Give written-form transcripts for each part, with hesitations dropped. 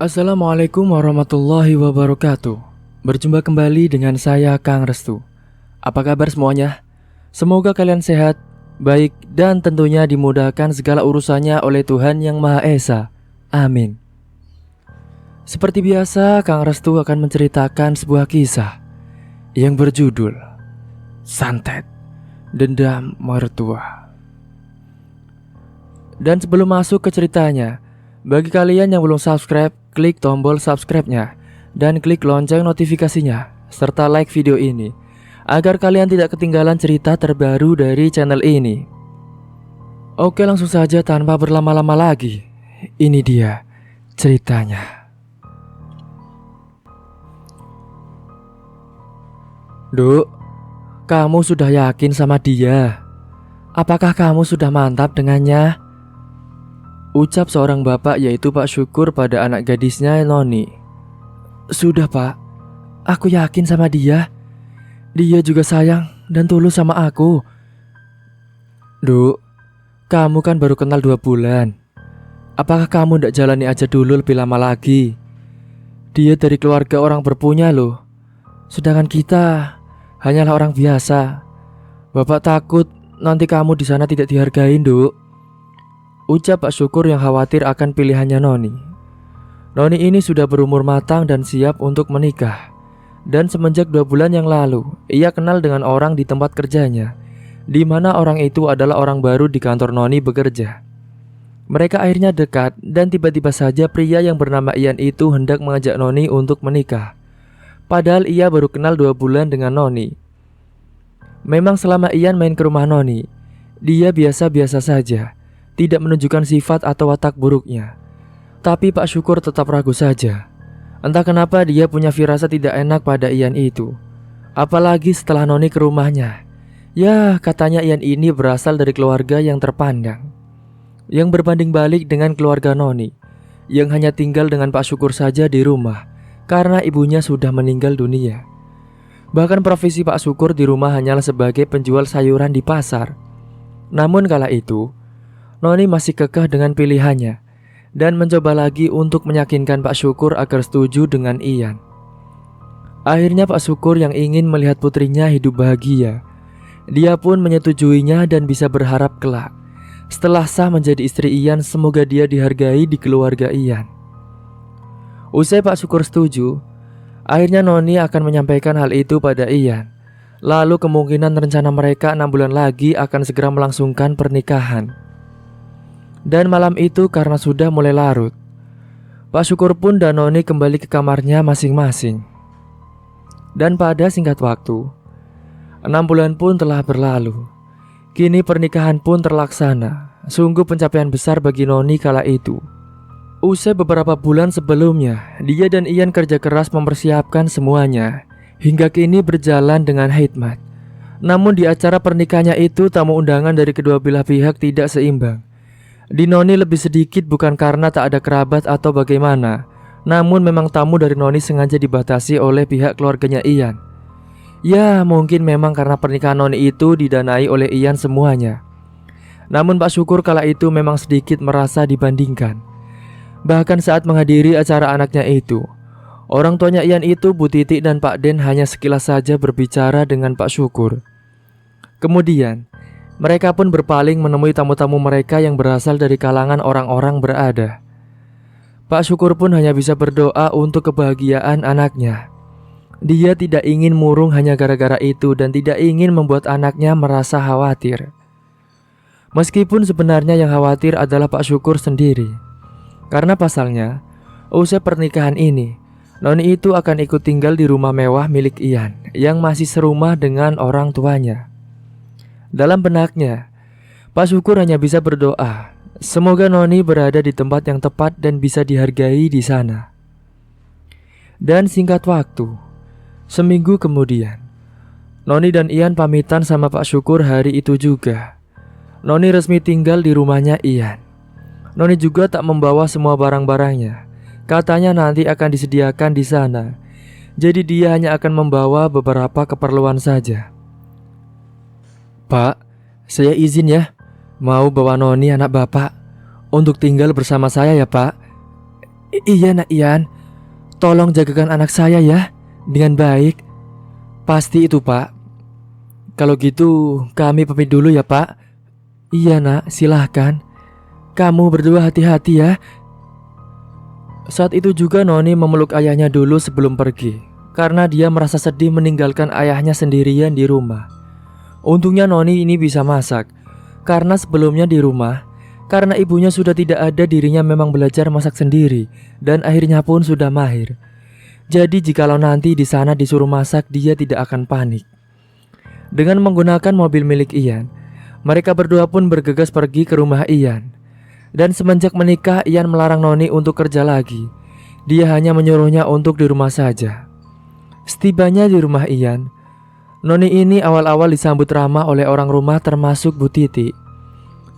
Assalamualaikum warahmatullahi wabarakatuh. Berjumpa kembali dengan saya Kang Restu. Apa kabar semuanya? Semoga kalian sehat, baik, dan tentunya dimudahkan segala urusannya oleh Tuhan Yang Maha Esa. Amin. Seperti biasa, Kang Restu akan menceritakan sebuah kisah yang berjudul Santet Dendam Mertua. Dan sebelum masuk ke ceritanya, bagi kalian yang belum subscribe, klik tombol subscribe-nya dan klik lonceng notifikasinya serta like video ini agar kalian tidak ketinggalan cerita terbaru dari channel ini. Oke, langsung saja tanpa berlama-lama lagi. Ini dia ceritanya. Duk, kamu sudah yakin sama dia? Apakah kamu sudah mantap dengannya? Ucap seorang bapak yaitu Pak Syukur pada anak gadisnya Noni. Sudah pak, aku yakin sama dia. Dia juga sayang dan tulus sama aku. Duk, kamu kan baru kenal 2 bulan. Apakah kamu ndak jalani aja dulu lebih lama lagi? Dia dari keluarga orang berpunya loh. Sedangkan kita hanyalah orang biasa. Bapak takut nanti kamu di sana tidak dihargain, Duk. Ucap Pak Syukur yang khawatir akan pilihannya Noni. Noni ini sudah berumur matang dan siap untuk menikah. Dan semenjak 2 bulan yang lalu, ia kenal dengan orang di tempat kerjanya, di mana orang itu adalah orang baru di kantor Noni bekerja. Mereka akhirnya dekat dan tiba-tiba saja pria yang bernama Ian itu hendak mengajak Noni untuk menikah. Padahal ia baru kenal 2 bulan dengan Noni. Memang selama Ian main ke rumah Noni, dia biasa-biasa saja, tidak menunjukkan sifat atau watak buruknya. Tapi Pak Syukur tetap ragu saja. Entah kenapa dia punya firasat tidak enak pada Ian itu. Apalagi setelah Noni ke rumahnya. Ya, katanya Ian ini berasal dari keluarga yang terpandang, yang berbanding balik dengan keluarga Noni, yang hanya tinggal dengan Pak Syukur saja di rumah karena ibunya sudah meninggal dunia. Bahkan profesi Pak Syukur di rumah hanyalah sebagai penjual sayuran di pasar. Namun kala itu Noni masih kekeh dengan pilihannya dan mencoba lagi untuk meyakinkan Pak Syukur agar setuju dengan Ian. Akhirnya Pak Syukur yang ingin melihat putrinya hidup bahagia, dia pun menyetujuinya dan bisa berharap kelak setelah sah menjadi istri Ian, semoga dia dihargai di keluarga Ian. Usai Pak Syukur setuju, akhirnya Noni akan menyampaikan hal itu pada Ian. Lalu kemungkinan rencana mereka 6 bulan lagi akan segera melangsungkan pernikahan. Dan malam itu karena sudah mulai larut, Pak Syukur pun dan Noni kembali ke kamarnya masing-masing. Dan pada singkat waktu, 6 bulan pun telah berlalu. Kini pernikahan pun terlaksana. Sungguh pencapaian besar bagi Noni kala itu. Usai beberapa bulan sebelumnya, dia dan Ian kerja keras mempersiapkan semuanya, hingga kini berjalan dengan hikmat. Namun di acara pernikahannya itu, tamu undangan dari kedua belah pihak tidak seimbang. Di Noni lebih sedikit bukan karena tak ada kerabat atau bagaimana, namun memang tamu dari Noni sengaja dibatasi oleh pihak keluarganya Ian. Ya, mungkin memang karena pernikahan Noni itu didanai oleh Ian semuanya. Namun Pak Syukur kala itu memang sedikit merasa dibandingkan. Bahkan saat menghadiri acara anaknya itu, orang tuanya Ian itu, Bu Titi dan Pak Den, hanya sekilas saja berbicara dengan Pak Syukur. Kemudian mereka pun berpaling menemui tamu-tamu mereka yang berasal dari kalangan orang-orang berada. Pak Syukur pun hanya bisa berdoa untuk kebahagiaan anaknya. Dia tidak ingin murung hanya gara-gara itu dan tidak ingin membuat anaknya merasa khawatir. Meskipun sebenarnya yang khawatir adalah Pak Syukur sendiri. Karena pasalnya, usai pernikahan ini, Noni itu akan ikut tinggal di rumah mewah milik Ian yang masih serumah dengan orang tuanya. Dalam benaknya, Pak Syukur hanya bisa berdoa, semoga Noni berada di tempat yang tepat dan bisa dihargai di sana. Dan singkat waktu, seminggu kemudian, Noni dan Ian pamitan sama Pak Syukur hari itu juga. Noni resmi tinggal di rumahnya Ian. Noni juga tak membawa semua barang-barangnya. Katanya nanti akan disediakan di sana. Jadi dia hanya akan membawa beberapa keperluan saja. Pak, saya izin ya, mau bawa Noni anak bapak untuk tinggal bersama saya ya Pak. Iya nak Ian, tolong jagakan anak saya ya, dengan baik. Pasti itu pak. Kalau gitu kami pamit dulu ya pak. Iya nak, silahkan. Kamu berdua hati-hati ya. Saat itu juga Noni memeluk ayahnya dulu sebelum pergi, karena dia merasa sedih meninggalkan ayahnya sendirian di rumah. Untungnya Noni ini bisa masak, karena sebelumnya di rumah, karena ibunya sudah tidak ada, dirinya memang belajar masak sendiri dan akhirnya pun sudah mahir. Jadi jikalau nanti di sana disuruh masak, dia tidak akan panik. Dengan menggunakan mobil milik Ian, mereka berdua pun bergegas pergi ke rumah Ian. Dan semenjak menikah, Ian melarang Noni untuk kerja lagi. Dia hanya menyuruhnya untuk di rumah saja. Setibanya di rumah Ian, Noni ini awal-awal disambut ramah oleh orang rumah termasuk Bu Titi.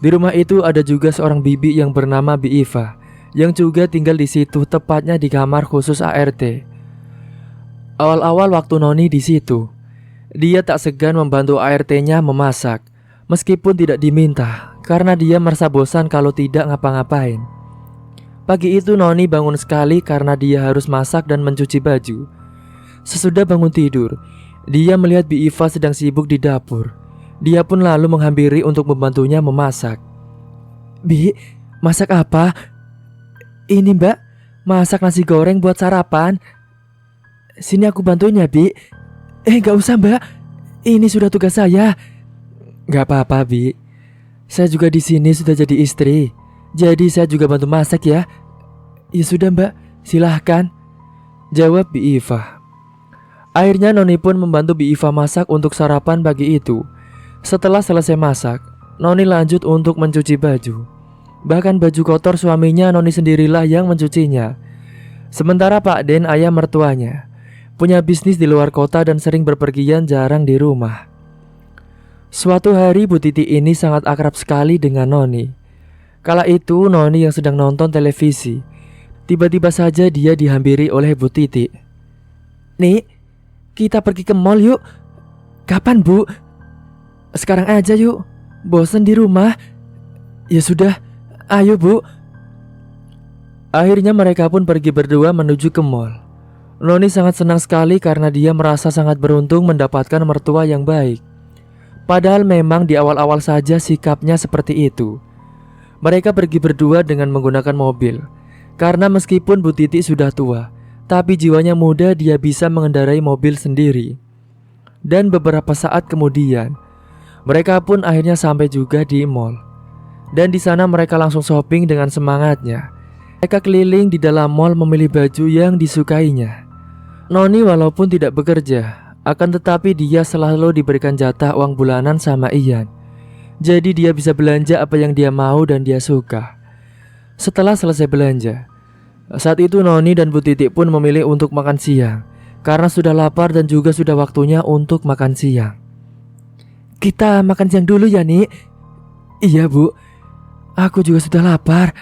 Di rumah itu ada juga seorang bibi yang bernama Bi Iva, yang juga tinggal di situ, tepatnya di kamar khusus ART. Awal-awal waktu Noni di situ, dia tak segan membantu ART-nya memasak, meskipun tidak diminta, karena dia merasa bosan kalau tidak ngapa-ngapain. Pagi itu Noni bangun sekali karena dia harus masak dan mencuci baju. Sesudah bangun tidur, dia melihat Bi Iva sedang sibuk di dapur. Dia pun lalu menghampiri untuk membantunya memasak. Bi, masak apa? Ini mbak, masak nasi goreng buat sarapan. Sini aku bantuin ya Bi. Gak usah mbak, ini sudah tugas saya. Gak apa-apa Bi, saya juga di sini sudah jadi istri, jadi saya juga bantu masak ya. Ya sudah mbak, silahkan, jawab Bi Iva. Akhirnya Noni pun membantu Bi Iva masak untuk sarapan pagi itu. Setelah selesai masak, Noni lanjut untuk mencuci baju. Bahkan baju kotor suaminya Noni sendirilah yang mencucinya. Sementara Pak Den, ayah mertuanya, punya bisnis di luar kota dan sering berpergian, jarang di rumah. Suatu hari Bu Titi ini sangat akrab sekali dengan Noni. Kala itu Noni yang sedang nonton televisi, tiba-tiba saja dia dihampiri oleh Bu Titi. Nih, kita pergi ke mall yuk. Kapan Bu? Sekarang aja yuk, bosan di rumah. Ya sudah, ayo Bu. Akhirnya mereka pun pergi berdua menuju ke mall. Noni sangat senang sekali karena dia merasa sangat beruntung mendapatkan mertua yang baik. Padahal memang di awal-awal saja sikapnya seperti itu. Mereka pergi berdua dengan menggunakan mobil, karena meskipun Bu Titi sudah tua, tapi jiwanya muda, dia bisa mengendarai mobil sendiri. Dan beberapa saat kemudian, mereka pun akhirnya sampai juga di mall. Dan di sana mereka langsung shopping dengan semangatnya. Mereka keliling di dalam mall memilih baju yang disukainya. Noni walaupun tidak bekerja, akan tetapi dia selalu diberikan jatah uang bulanan sama Ian. Jadi dia bisa belanja apa yang dia mau dan dia suka. Setelah selesai belanja, saat itu Noni dan Bu Titi pun memilih untuk makan siang, karena sudah lapar dan juga sudah waktunya untuk makan siang. Kita makan siang dulu ya Nik. Iya Bu, aku juga sudah lapar.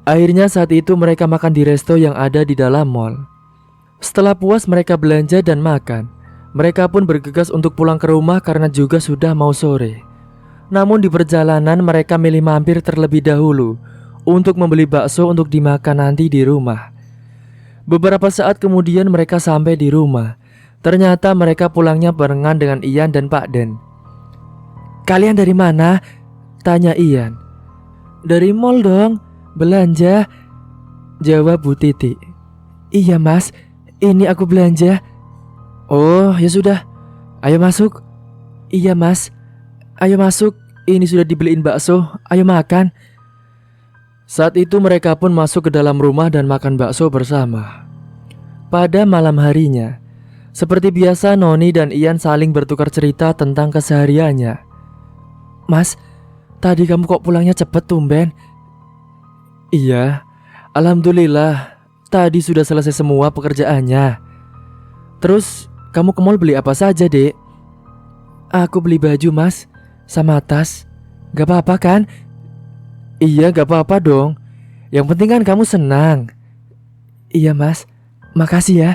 Akhirnya saat itu mereka makan di resto yang ada di dalam mall. Setelah puas mereka belanja dan makan, mereka pun bergegas untuk pulang ke rumah karena juga sudah mau sore. Namun di perjalanan mereka milih mampir terlebih dahulu untuk membeli bakso untuk dimakan nanti di rumah. Beberapa saat kemudian mereka sampai di rumah. Ternyata mereka pulangnya barengan dengan Ian dan Pak Den. Kalian dari mana? Tanya Ian. Dari mall dong, belanja, jawab Bu Titi. Iya mas, ini aku belanja. Oh ya sudah, ayo masuk. Iya mas, ayo masuk, ini sudah dibeliin bakso, ayo makan. Saat itu mereka pun masuk ke dalam rumah dan makan bakso bersama. Pada malam harinya, seperti biasa Noni dan Ian saling bertukar cerita tentang kesehariannya. Mas, tadi kamu kok pulangnya cepet tumben? Iya, alhamdulillah, tadi sudah selesai semua pekerjaannya. Terus kamu ke mall beli apa saja dek? Aku beli baju mas, sama tas. Gak apa-apa kan? Iya gak apa-apa dong, yang penting kan kamu senang. Iya mas, makasih ya.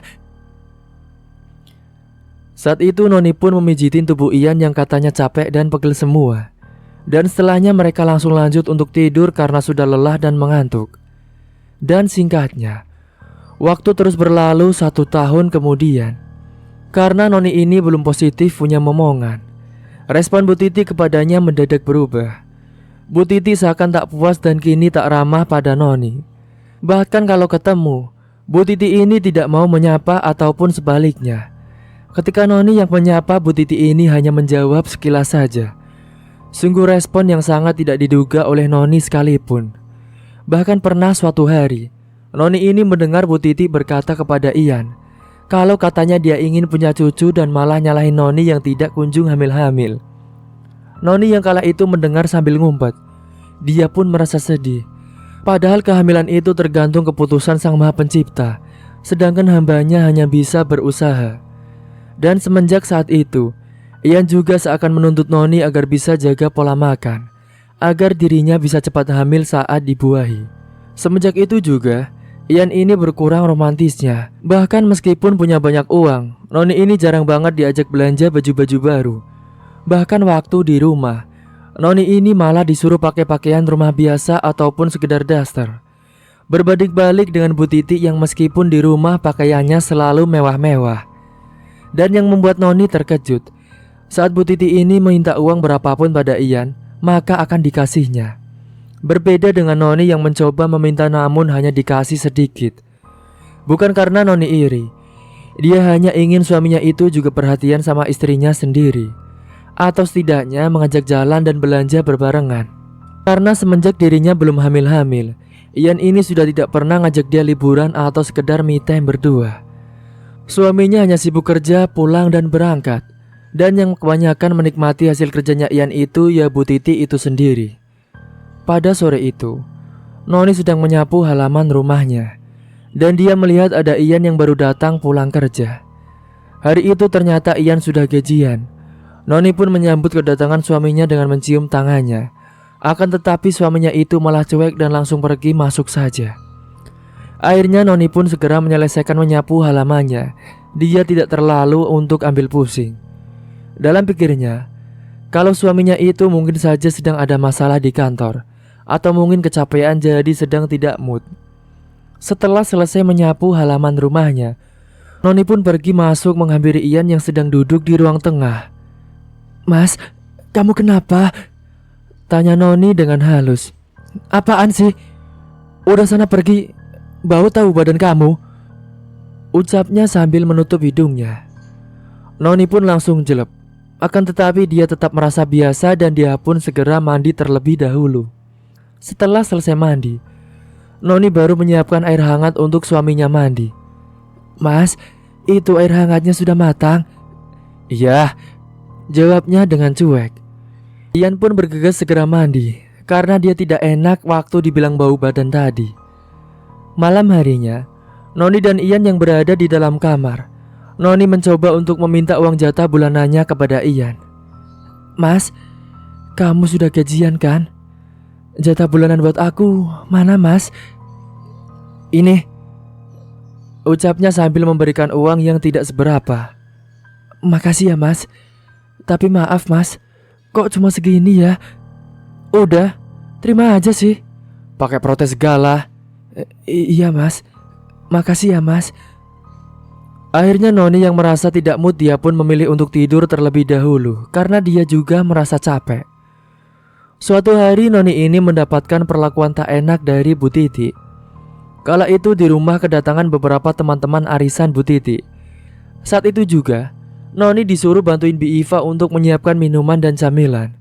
Saat itu Noni pun memijitin tubuh Ian yang katanya capek dan pegel semua. Dan setelahnya mereka langsung lanjut untuk tidur karena sudah lelah dan mengantuk. Dan singkatnya, waktu terus berlalu 1 tahun kemudian. Karena noni ini belum positif punya momongan, respon Bu Titi kepadanya mendadak berubah. Bu Titi seakan tak puas dan kini tak ramah pada noni. Bahkan kalau ketemu, Bu Titi ini tidak mau menyapa ataupun sebaliknya. Ketika noni yang menyapa, Bu Titi ini hanya menjawab sekilas saja. Sungguh respon yang sangat tidak diduga oleh noni sekalipun. Bahkan pernah suatu hari, noni ini mendengar Bu Titi berkata kepada Ian kalau katanya dia ingin punya cucu dan malah nyalahin noni yang tidak kunjung hamil-hamil. Noni yang kala itu mendengar sambil ngumpet. Dia pun merasa sedih. Padahal kehamilan itu tergantung keputusan Sang Maha Pencipta, sedangkan hambanya hanya bisa berusaha. Dan semenjak saat itu, Ian juga seakan menuntut noni agar bisa jaga pola makan, agar dirinya bisa cepat hamil saat dibuahi. Semenjak itu juga, Ian ini berkurang romantisnya. Bahkan meskipun punya banyak uang, noni ini jarang banget diajak belanja baju-baju baru. Bahkan waktu di rumah, noni ini malah disuruh pakai pakaian rumah biasa ataupun sekedar daster. Berbanding balik dengan Bu Titi yang meskipun di rumah pakaiannya selalu mewah-mewah. Dan yang membuat noni terkejut, saat Bu Titi ini minta uang berapapun pada Ian, maka akan dikasihnya. Berbeda dengan noni yang mencoba meminta namun hanya dikasih sedikit. Bukan karena noni iri, dia hanya ingin suaminya itu juga perhatian sama istrinya sendiri, atau setidaknya mengajak jalan dan belanja berbarengan. Karena semenjak dirinya belum hamil-hamil, Ian ini sudah tidak pernah ngajak dia liburan atau sekedar me time berdua. Suaminya hanya sibuk kerja, pulang dan berangkat. Dan yang kebanyakan menikmati hasil kerjanya Ian itu ya Bu Titi itu sendiri. Pada sore itu, noni sedang menyapu halaman rumahnya, dan dia melihat ada Ian yang baru datang pulang kerja. Hari itu ternyata Ian sudah gajian. Noni pun menyambut kedatangan suaminya dengan mencium tangannya. Akan tetapi suaminya itu malah cuek dan langsung pergi masuk saja. Akhirnya noni pun segera menyelesaikan menyapu halamannya. Dia tidak terlalu untuk ambil pusing. Dalam pikirnya, kalau suaminya itu mungkin saja sedang ada masalah di kantor, atau mungkin kecapean jadi sedang tidak mood. Setelah selesai menyapu halaman rumahnya, noni pun pergi masuk menghampiri Ian yang sedang duduk di ruang tengah. "Mas, kamu kenapa?" tanya noni dengan halus. "Apaan sih? Udah sana pergi, bau tahu badan kamu," ucapnya sambil menutup hidungnya. Noni pun langsung jelek. Akan tetapi dia tetap merasa biasa dan dia pun segera mandi terlebih dahulu. Setelah selesai mandi, noni baru menyiapkan air hangat untuk suaminya mandi. "Mas, itu air hangatnya sudah matang." "Iya," jawabnya dengan cuek. Ian pun bergegas segera mandi karena dia tidak enak waktu dibilang bau badan tadi. Malam harinya, noni dan Ian yang berada di dalam kamar. Noni mencoba untuk meminta uang jatah bulanannya kepada Ian. "Mas, kamu sudah gajian kan? Jatah bulanan buat aku mana, Mas?" "Ini," ucapnya sambil memberikan uang yang tidak seberapa. "Makasih ya, Mas. Tapi maaf, Mas, kok cuma segini ya?" "Udah, terima aja sih. Pakai protes segala." Iya, Mas. Makasih ya, Mas." Akhirnya noni yang merasa tidak mood, dia pun memilih untuk tidur terlebih dahulu karena dia juga merasa capek. Suatu hari noni ini mendapatkan perlakuan tak enak dari Bu Titi. Kala itu di rumah kedatangan beberapa teman-teman arisan Bu Titi. Saat itu juga noni disuruh bantuin Bi Iva untuk menyiapkan minuman dan camilan.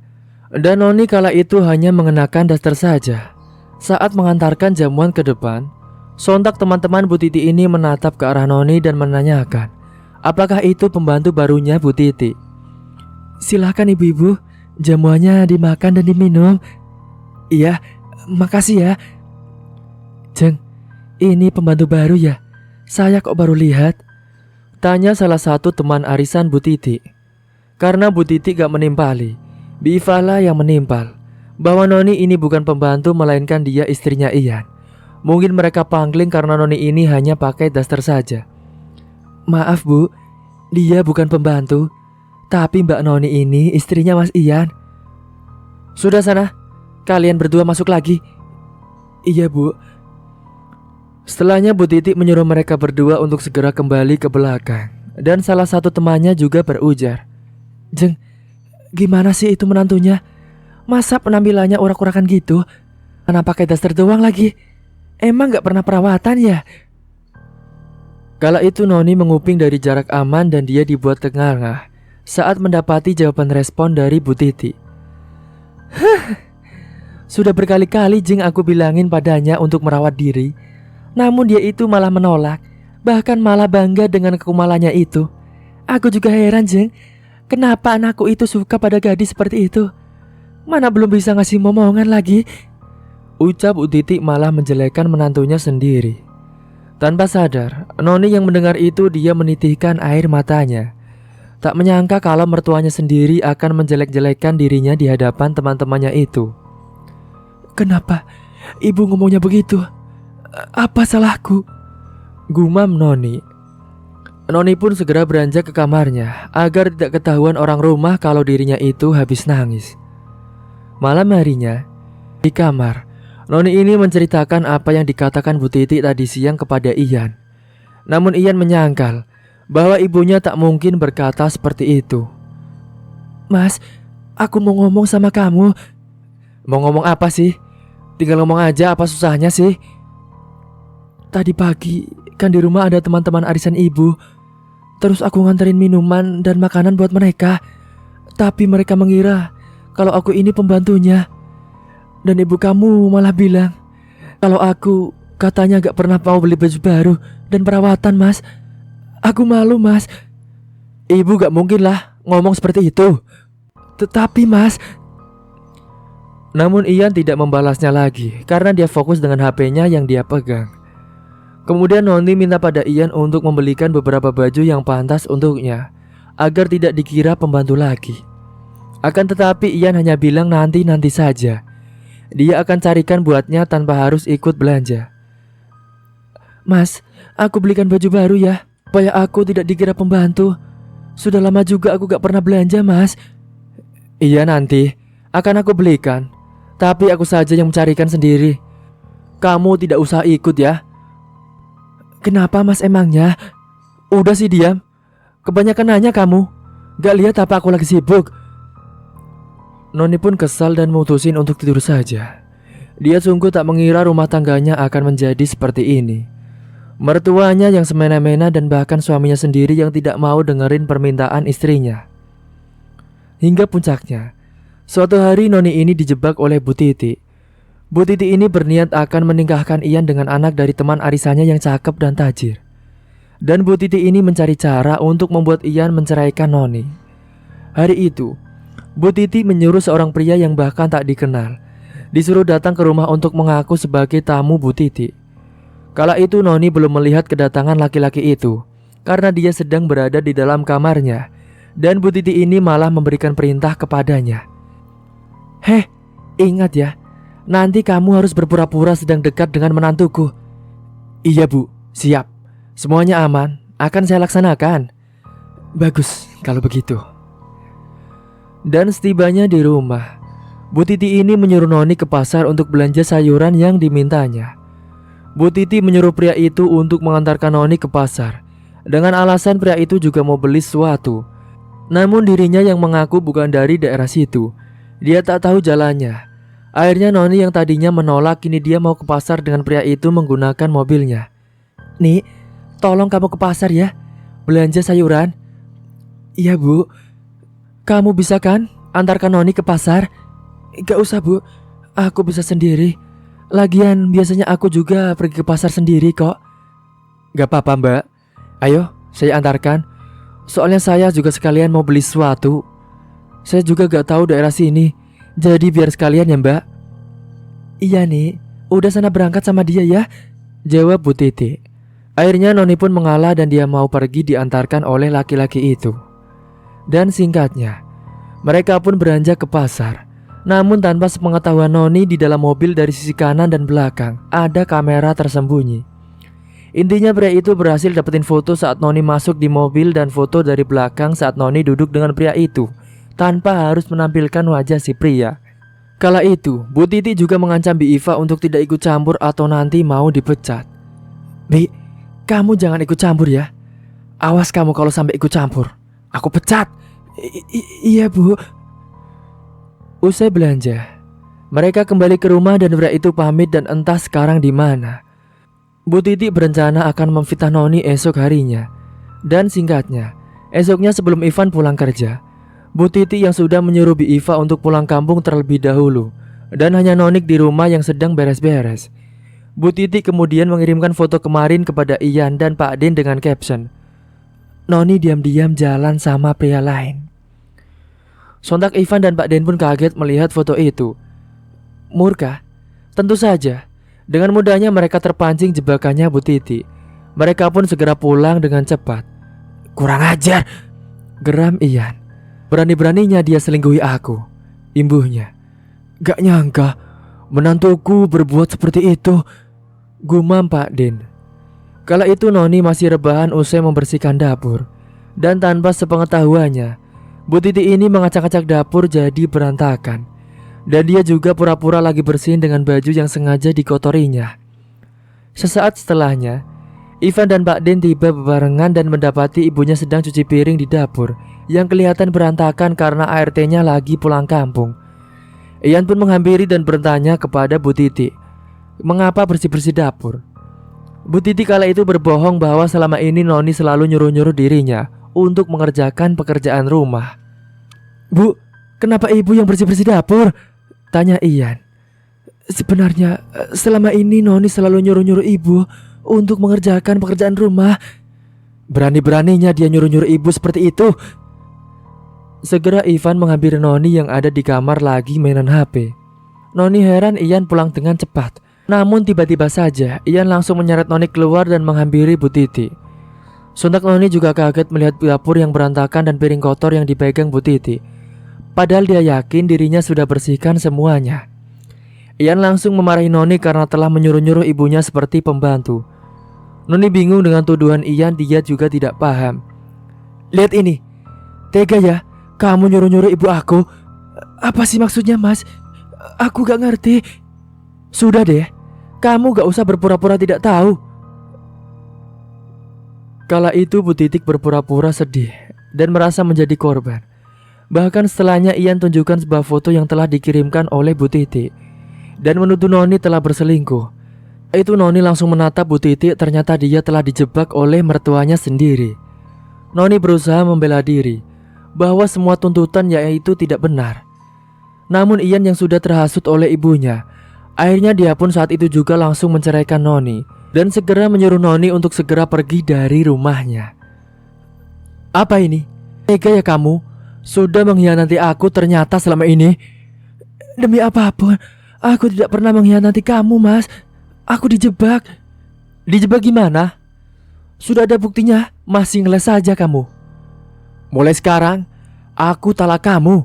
Dan noni kala itu hanya mengenakan daster saja. Saat mengantarkan jamuan ke depan, sontak teman-teman Bu Titi ini menatap ke arah noni dan menanyakan, apakah itu pembantu barunya Bu Titi. "Silahkan ibu-ibu, jamuannya dimakan dan diminum." "Iya, makasih ya." "Jeng, ini pembantu baru ya? Saya kok baru lihat?" tanya salah satu teman arisan Bu Titi. Karena Bu Titi gak menimpali, Bi Iva lah yang menimpal bahwa noni ini bukan pembantu melainkan dia istrinya Ian. Mungkin mereka pangling karena noni ini hanya pakai daster saja. "Maaf Bu, dia bukan pembantu, tapi Mbak Noni ini istrinya Mas Ian." "Sudah sana, kalian berdua masuk lagi." "Iya Bu." Setelahnya Bu Titi menyuruh mereka berdua untuk segera kembali ke belakang. Dan salah satu temannya juga berujar, "Jeng, gimana sih itu menantunya? Masa penampilannya urak-urakan gitu? Kenapa pakai daster doang lagi? Emang gak pernah perawatan ya?" Kala itu Noni menguping dari jarak aman dan dia dibuat tengah saat mendapati jawaban respon dari Bu Titi. "Sudah berkali-kali Jeng aku bilangin padanya untuk merawat diri, namun dia itu malah menolak, bahkan malah bangga dengan kekumalannya itu. Aku juga heran Jeng, kenapa anakku itu suka pada gadis seperti itu? Mana belum bisa ngasih momongan lagi," ucap Bu Titi malah menjelekkan menantunya sendiri. Tanpa sadar, Noni yang mendengar itu dia menitihkan air matanya. Tak menyangka kalau mertuanya sendiri akan menjelek-jelekkan dirinya di hadapan teman-temannya itu. "Kenapa ibu ngomongnya begitu? Apa salahku?" gumam Noni. Noni pun segera beranjak ke kamarnya agar tidak ketahuan orang rumah kalau dirinya itu habis nangis. Malam harinya, di kamar, Noni ini menceritakan apa yang dikatakan Bu Titi tadi siang kepada Ian. Namun Ian menyangkal bahwa ibunya tak mungkin berkata seperti itu. "Mas, aku mau ngomong sama kamu." "Mau ngomong apa sih? Tinggal ngomong aja, apa susahnya sih?" "Tadi pagi kan di rumah ada teman-teman arisan ibu. Terus aku nganterin minuman dan makanan buat mereka. Tapi mereka mengira kalau aku ini pembantunya. Dan ibu kamu malah bilang kalau aku katanya gak pernah mau beli baju baru dan perawatan, Mas. Aku malu, Mas." "Ibu gak mungkin lah ngomong seperti itu." "Tetapi, Mas..." Namun Ian tidak membalasnya lagi karena dia fokus dengan HP-nya yang dia pegang. Kemudian Noni minta pada Ian untuk membelikan beberapa baju yang pantas untuknya agar tidak dikira pembantu lagi. Akan tetapi Ian hanya bilang nanti saja. Dia akan carikan buatnya tanpa harus ikut belanja. "Mas, aku belikan baju baru ya, supaya aku tidak dikira pembantu. Sudah lama juga aku gak pernah belanja, Mas." "Iya nanti akan aku belikan, tapi aku saja yang mencarikan sendiri. Kamu tidak usah ikut ya." "Kenapa Mas emangnya?" "Udah sih diam, kebanyakan nanya kamu. Gak lihat apa aku lagi sibuk." Noni pun kesal dan mutusin untuk tidur saja. Dia sungguh tak mengira rumah tangganya akan menjadi seperti ini. Mertuanya yang semena-mena dan bahkan suaminya sendiri yang tidak mau dengerin permintaan istrinya. Hingga puncaknya, suatu hari Noni ini dijebak oleh Bu Titi. Bu Titi ini berniat akan menikahkan Ian dengan anak dari teman arisannya yang cakep dan tajir. Dan Bu Titi ini mencari cara untuk membuat Ian menceraikan Noni. Hari itu, Bu Titi menyuruh seorang pria yang bahkan tak dikenal disuruh datang ke rumah untuk mengaku sebagai tamu Bu Titi. Kala itu Noni belum melihat kedatangan laki-laki itu karena dia sedang berada di dalam kamarnya. Dan Bu Titi ini malah memberikan perintah kepadanya. "Heh, ingat ya, nanti kamu harus berpura-pura sedang dekat dengan menantuku." "Iya Bu, siap. Semuanya aman, akan saya laksanakan." "Bagus kalau begitu." Dan setibanya di rumah, Bu Titi ini menyuruh Noni ke pasar untuk belanja sayuran yang dimintanya. Bu Titi menyuruh pria itu untuk mengantarkan Noni ke pasar dengan alasan pria itu juga mau beli sesuatu. Namun dirinya yang mengaku bukan dari daerah situ. Dia tak tahu jalannya. Akhirnya Noni yang tadinya menolak kini dia mau ke pasar dengan pria itu menggunakan mobilnya. "Nih, tolong kamu ke pasar ya, belanja sayuran." "Iya Bu." "Kamu bisa kan antarkan Noni ke pasar?" "Gak usah Bu, aku bisa sendiri. Lagian biasanya aku juga pergi ke pasar sendiri kok." "Gak apa-apa Mbak, ayo saya antarkan. Soalnya saya juga sekalian mau beli sesuatu. Saya juga gak tahu daerah sini, jadi biar sekalian ya Mbak." "Iya nih, udah sana berangkat sama dia ya," jawab Bu Titi. Akhirnya Noni pun mengalah dan dia mau pergi diantarkan oleh laki-laki itu. Dan singkatnya, mereka pun beranjak ke pasar. Namun tanpa sepengetahuan Noni, di dalam mobil dari sisi kanan dan belakang ada kamera tersembunyi. Intinya pria itu berhasil dapetin foto saat Noni masuk di mobil dan foto dari belakang saat Noni duduk dengan pria itu tanpa harus menampilkan wajah si pria. Kala itu Bu Titi juga mengancam Bi Iva untuk tidak ikut campur atau nanti mau dipecat. Bi, kamu jangan ikut campur ya. Awas kamu kalau sampai ikut campur, aku pecat. Iya bu. Usai belanja, mereka kembali ke rumah dan pria itu pamit dan entah sekarang di mana. Bu Titi berencana akan memfitnah Noni esok harinya. Dan singkatnya, esoknya sebelum Ivan pulang kerja, Bu Titi yang sudah menyuruh Bi Iva untuk pulang kampung terlebih dahulu, dan hanya Nonik di rumah yang sedang beres-beres. Bu Titi kemudian mengirimkan foto kemarin kepada Ian dan Pak Den dengan caption, "Noni diam-diam jalan sama pria lain." Sontak Ivan dan Pak Den pun kaget melihat foto itu. Murka? Tentu saja. Dengan mudahnya mereka terpancing jebakannya Bu Titi. Mereka pun segera pulang dengan cepat. "Kurang ajar," geram Ian. "Berani-beraninya dia selingkuhi aku," imbuhnya. "Gak nyangka menantuku berbuat seperti itu," gumam Pak Den. Kala itu Noni masih rebahan usai membersihkan dapur. Dan tanpa sepengetahuannya, Bu Titi ini mengacak-acak dapur jadi berantakan. Dan dia juga pura-pura lagi bersihin dengan baju yang sengaja dikotorinya. Sesaat setelahnya, Ivan dan Pak Den tiba bebarengan dan mendapati ibunya sedang cuci piring di dapur yang kelihatan berantakan karena ART-nya lagi pulang kampung. Ian pun menghampiri dan bertanya kepada Bu Titi, mengapa bersih-bersih dapur. Bu Titi kala itu berbohong bahwa selama ini Noni selalu nyuruh-nyuruh dirinya untuk mengerjakan pekerjaan rumah. "Bu, kenapa ibu yang bersih-bersih dapur?" tanya Ian. "Sebenarnya selama ini Noni selalu nyuruh-nyuruh ibu untuk mengerjakan pekerjaan rumah." "Berani-beraninya dia nyuruh-nyuruh ibu seperti itu." Segera Ivan menghampiri Noni yang ada di kamar lagi mainan HP. Noni heran Ian pulang dengan cepat. Namun tiba-tiba saja Ian langsung menyeret Noni keluar dan menghampiri Bu Titi. Sontak Noni juga kaget melihat dapur yang berantakan dan piring kotor yang dipegang Bu Titi. Padahal dia yakin dirinya sudah bersihkan semuanya. Ian langsung memarahi Noni karena telah menyuruh-nyuruh ibunya seperti pembantu. Noni bingung dengan tuduhan Ian, dia juga tidak paham. "Lihat ini, tega ya kamu nyuruh-nyuruh ibu aku. Apa sih maksudnya mas? Aku gak ngerti." "Sudah deh, kamu gak usah berpura-pura tidak tahu." Kala itu Bu Titik berpura-pura sedih dan merasa menjadi korban. Bahkan setelahnya Ian tunjukkan sebuah foto yang telah dikirimkan oleh Bu Titi dan menuduh Noni telah berselingkuh. Itu Noni langsung menatap Bu Titi, ternyata dia telah dijebak oleh mertuanya sendiri. Noni berusaha membela diri bahwa semua tuntutan yaitu tidak benar. Namun Ian yang sudah terhasut oleh ibunya, akhirnya dia pun saat itu juga langsung menceraikan Noni dan segera menyuruh Noni untuk segera pergi dari rumahnya. "Apa ini? Tega ya kamu? Sudah mengkhianati aku ternyata selama ini." "Demi apapun, aku tidak pernah mengkhianati kamu mas. Aku dijebak." "Dijebak gimana? Sudah ada buktinya, masih ngeles saja kamu. Mulai sekarang, aku talak kamu."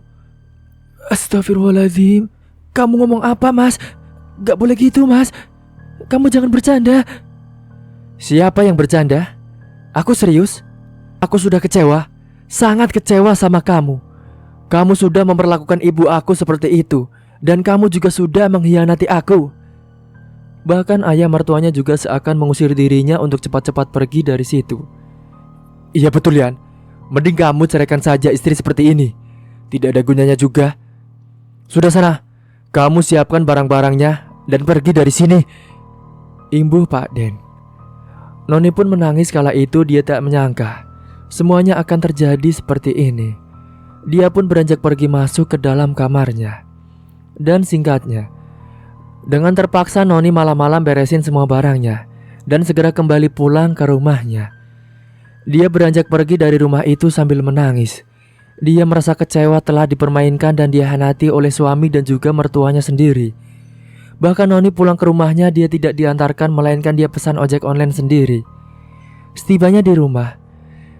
"Astagfirullahaladzim, kamu ngomong apa mas? Gak boleh gitu mas. Kamu jangan bercanda." "Siapa yang bercanda? Aku serius. Aku sudah kecewa, sangat kecewa sama kamu. Kamu sudah memperlakukan ibu aku seperti itu, dan kamu juga sudah mengkhianati aku." Bahkan ayah mertuanya juga seakan mengusir dirinya untuk cepat-cepat pergi dari situ. "Iya betul Yan, mending kamu ceraikan saja istri seperti ini. Tidak ada gunanya juga. Sudah sana, kamu siapkan barang-barangnya dan pergi dari sini," imbuh Pak Den. Noni pun menangis kala itu, dia tak menyangka semuanya akan terjadi seperti ini. Dia pun beranjak pergi masuk ke dalam kamarnya. Dan singkatnya, dengan terpaksa Noni malam-malam beresin semua barangnya dan segera kembali pulang ke rumahnya. Dia beranjak pergi dari rumah itu sambil menangis. Dia merasa kecewa telah dipermainkan dan dihianati oleh suami dan juga mertuanya sendiri. Bahkan Noni pulang ke rumahnya dia tidak diantarkan, melainkan dia pesan ojek online sendiri. Setibanya di rumah,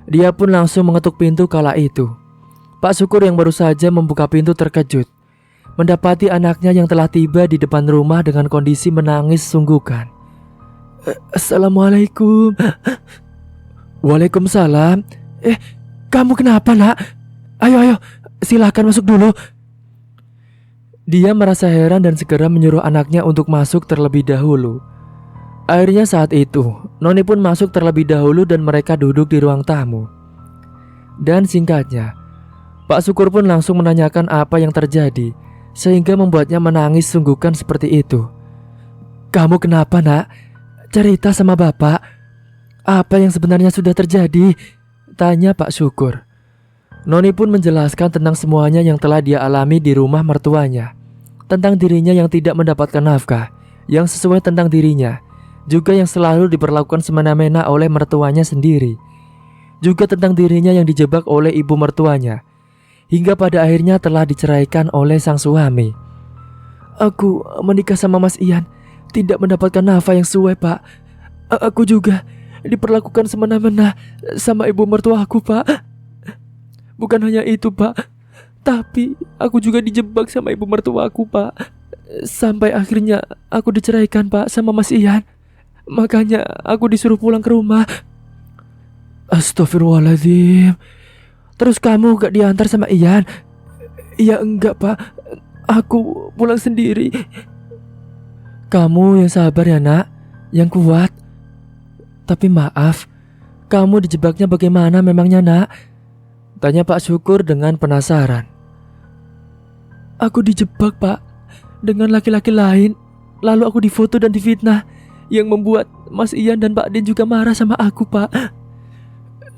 dia pun langsung mengetuk pintu kala itu. Pak Syukur yang baru saja membuka pintu terkejut mendapati anaknya yang telah tiba di depan rumah dengan kondisi menangis sungguhkan. "Assalamualaikum." "Waalaikumsalam. Kamu kenapa nak? Ayo, silakan masuk dulu." Dia merasa heran dan segera menyuruh anaknya untuk masuk terlebih dahulu. Akhirnya saat itu, Noni pun masuk terlebih dahulu dan mereka duduk di ruang tamu. Dan singkatnya, Pak Syukur pun langsung menanyakan apa yang terjadi, sehingga membuatnya menangis sungguhkan seperti itu. "Kamu kenapa, Nak? Cerita sama Bapak. Apa yang sebenarnya sudah terjadi?" tanya Pak Syukur. Noni pun menjelaskan tentang semuanya yang telah dia alami di rumah mertuanya, tentang dirinya yang tidak mendapatkan nafkah yang sesuai tentang dirinya, juga yang selalu diperlakukan semena-mena oleh mertuanya sendiri, juga tentang dirinya yang dijebak oleh ibu mertuanya, hingga pada akhirnya telah diceraikan oleh sang suami. "Aku menikah sama Mas Ian tidak mendapatkan nafkah yang sesuai, Pak. Aku juga diperlakukan semena-mena sama ibu mertua aku, Pak. Bukan hanya itu, Pak, tapi aku juga dijebak sama ibu mertua aku, Pak. Sampai akhirnya aku diceraikan, Pak, sama Mas Ian. Makanya aku disuruh pulang ke rumah." "Astagfirullahaladzim. Terus kamu gak diantar sama Ian?" "Iya enggak, Pak. Aku pulang sendiri." "Kamu yang sabar ya, Nak, yang kuat. Tapi maaf, kamu dijebaknya bagaimana memangnya, Nak?" tanya Pak Syukur dengan penasaran. "Aku dijebak, Pak, dengan laki-laki lain. Lalu aku difoto dan difitnah, yang membuat Mas Ian dan Pak Din juga marah sama aku, Pak."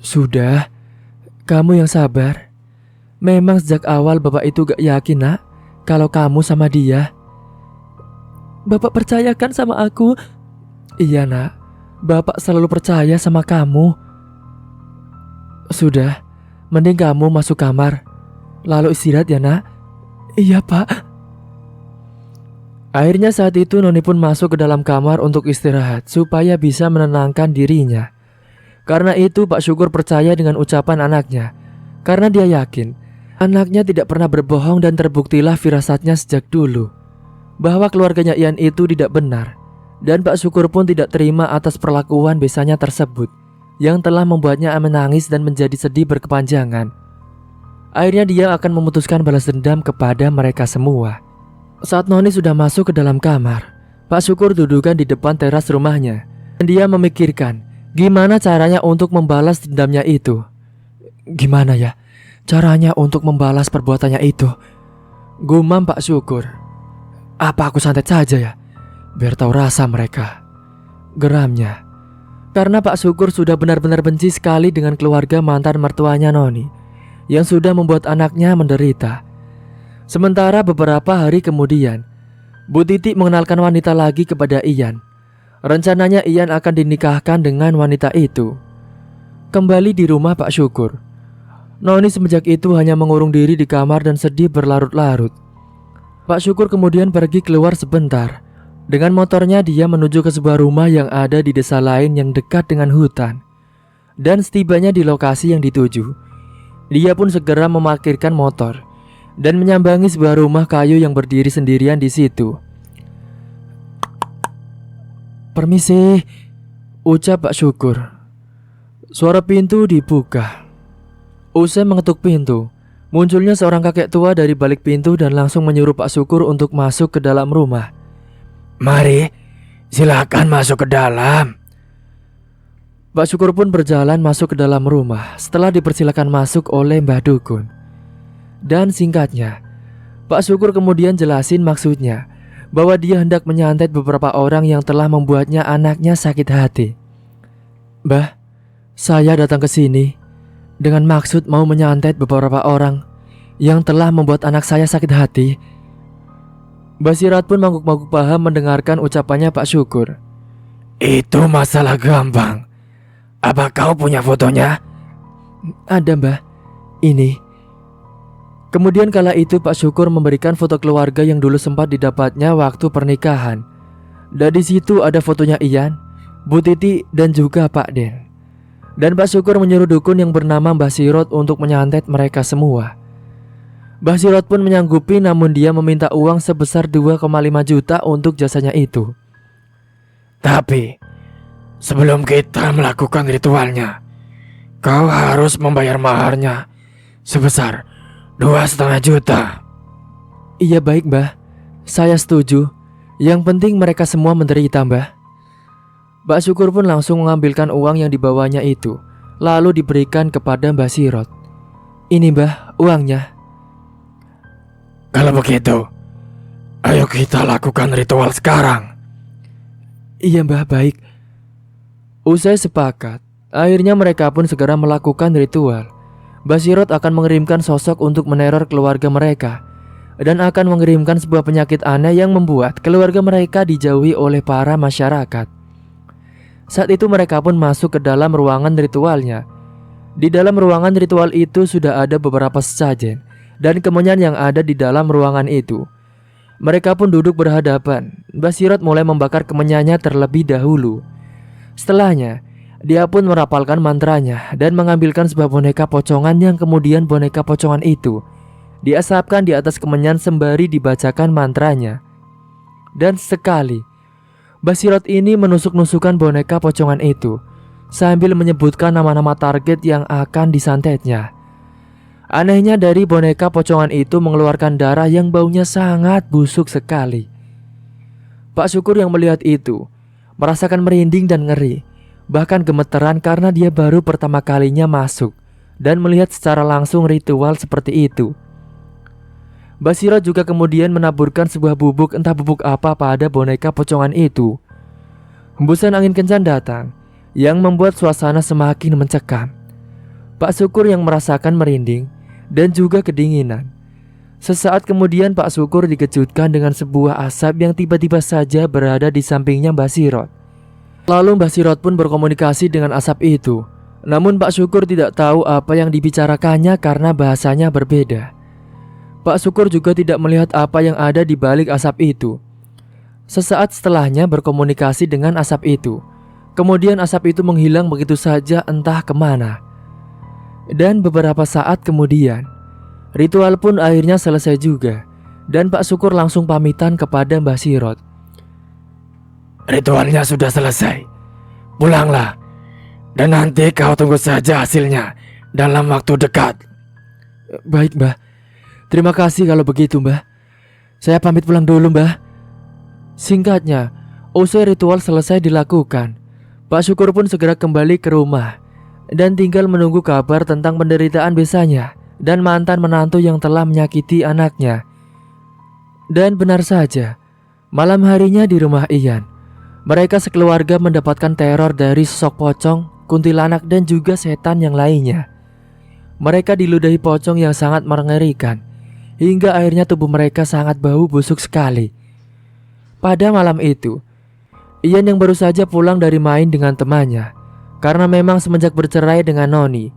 "Sudah, kamu yang sabar. Memang sejak awal Bapak itu gak yakin, Nak, kalau kamu sama dia." "Bapak percayakan sama aku?" "Iya, Nak, Bapak selalu percaya sama kamu." "Sudah, mending kamu masuk kamar, lalu istirahat ya, Nak." "Iya, Pak." Akhirnya saat itu Noni pun masuk ke dalam kamar untuk istirahat supaya bisa menenangkan dirinya. Karena itu Pak Syukur percaya dengan ucapan anaknya, karena dia yakin anaknya tidak pernah berbohong dan terbuktilah firasatnya sejak dulu bahwa keluarganya Ian itu tidak benar. Dan Pak Syukur pun tidak terima atas perlakuan besannya tersebut yang telah membuatnya menangis dan menjadi sedih berkepanjangan. Akhirnya dia akan memutuskan balas dendam kepada mereka semua. Saat Noni sudah masuk ke dalam kamar, Pak Syukur dudukan di depan teras rumahnya dan dia memikirkan gimana caranya untuk membalas dendamnya itu. "Gimana ya caranya untuk membalas perbuatannya itu?" gumam Pak Syukur. "Apa aku santet saja ya, biar tahu rasa mereka?" geramnya. Karena Pak Syukur sudah benar-benar benci sekali dengan keluarga mantan mertuanya Noni yang sudah membuat anaknya menderita. Sementara beberapa hari kemudian, Bu Titi mengenalkan wanita lagi kepada Ian. Rencananya Ian akan dinikahkan dengan wanita itu. Kembali di rumah Pak Syukur, Noni semenjak itu hanya mengurung diri di kamar dan sedih berlarut-larut. Pak Syukur kemudian pergi keluar sebentar. Dengan motornya dia menuju ke sebuah rumah yang ada di desa lain yang dekat dengan hutan. Dan setibanya di lokasi yang dituju, dia pun segera memarkirkan motor dan menyambangi sebuah rumah kayu yang berdiri sendirian di situ. "Permisi," ucap Pak Syukur. Suara pintu dibuka. Usai mengetuk pintu, munculnya seorang kakek tua dari balik pintu dan langsung menyuruh Pak Syukur untuk masuk ke dalam rumah. "Mari, silakan masuk ke dalam." Pak Syukur pun berjalan masuk ke dalam rumah setelah dipersilakan masuk oleh Mbah Dukun. Dan singkatnya, Pak Syukur kemudian jelasin maksudnya bahwa dia hendak menyantet beberapa orang yang telah membuatnya anaknya sakit hati. "Mbah, saya datang ke sini dengan maksud mau menyantet beberapa orang yang telah membuat anak saya sakit hati." Mbah Sirat pun mangguk-mangguk paham mendengarkan ucapannya Pak Syukur. "Itu masalah gampang. Apa kau punya fotonya?" "Ada, Mbah. Ini." Kemudian kala itu Pak Syukur memberikan foto keluarga yang dulu sempat didapatnya waktu pernikahan. Dan di situ ada fotonya Ian, Bu Titi dan juga Pak Den. Dan Pak Syukur menyuruh dukun yang bernama Mbah Sirot untuk menyantet mereka semua. Mbah Sirot pun menyanggupi, namun dia meminta uang sebesar 2,5 juta untuk jasanya itu. "Tapi sebelum kita melakukan ritualnya, kau harus membayar maharnya sebesar 2,5 juta." "Iya baik, Mbah. Saya setuju. Yang penting mereka semua menderita, Mbah." Mbak Syukur pun langsung mengambilkan uang yang dibawanya itu, lalu diberikan kepada Mbah Sirot. "Ini Mbah, uangnya." Kalau begitu, ayo kita lakukan ritual sekarang. "Iya Mbah, baik." Usai sepakat, akhirnya mereka pun segera melakukan ritual. Mbah Sirot akan mengirimkan sosok untuk meneror keluarga mereka dan akan mengirimkan sebuah penyakit aneh yang membuat keluarga mereka dijauhi oleh para masyarakat. Saat itu mereka pun masuk ke dalam ruangan ritualnya. Di dalam ruangan ritual itu sudah ada beberapa sesajen dan kemenyan yang ada di dalam ruangan itu. Mereka pun duduk berhadapan. Mbah Sirot mulai membakar kemenyannya terlebih dahulu. Setelahnya, dia pun merapalkan mantranya dan mengambilkan sebuah boneka pocongan yang kemudian boneka pocongan itu diasapkan di atas kemenyan sembari dibacakan mantranya. Dan sekali, Mbah Sirot ini menusuk-nusukkan boneka pocongan itu sambil menyebutkan nama-nama target yang akan disantetnya. Anehnya dari boneka pocongan itu mengeluarkan darah yang baunya sangat busuk sekali. Pak Syukur yang melihat itu merasakan merinding dan ngeri, bahkan gemeteran karena dia baru pertama kalinya masuk dan melihat secara langsung ritual seperti itu. Mbah Sirot juga kemudian menaburkan sebuah bubuk, entah bubuk apa, pada boneka pocongan itu. Hembusan angin kencang datang yang membuat suasana semakin mencekam. Pak Syukur yang merasakan merinding dan juga kedinginan. Sesaat kemudian Pak Syukur dikejutkan dengan sebuah asap yang tiba-tiba saja berada di sampingnya Mbah Sirot. Lalu Mbah Sirot pun berkomunikasi dengan asap itu. Namun Pak Syukur tidak tahu apa yang dibicarakannya karena bahasanya berbeda. Pak Syukur juga tidak melihat apa yang ada di balik asap itu. Sesaat setelahnya berkomunikasi dengan asap itu. Kemudian asap itu menghilang begitu saja entah kemana. Dan beberapa saat kemudian, ritual pun akhirnya selesai juga. Dan Pak Syukur langsung pamitan kepada Mbah Sirot. Ritualnya sudah selesai. Pulanglah. Dan nanti kau tunggu saja hasilnya dalam waktu dekat. "Baik Mbah. Terima kasih kalau begitu Mbah. Saya pamit pulang dulu Mbah." Singkatnya, usai ritual selesai dilakukan, Pak Syukur pun segera kembali ke rumah dan tinggal menunggu kabar tentang penderitaan besanya dan mantan menantu yang telah menyakiti anaknya. Dan benar saja, malam harinya di rumah Ian, mereka sekeluarga mendapatkan teror dari sosok pocong, kuntilanak dan juga setan yang lainnya. Mereka diludahi pocong yang sangat mengerikan, hingga akhirnya tubuh mereka sangat bau busuk sekali. Pada malam itu, Ian yang baru saja pulang dari main dengan temannya, karena memang semenjak bercerai dengan Noni,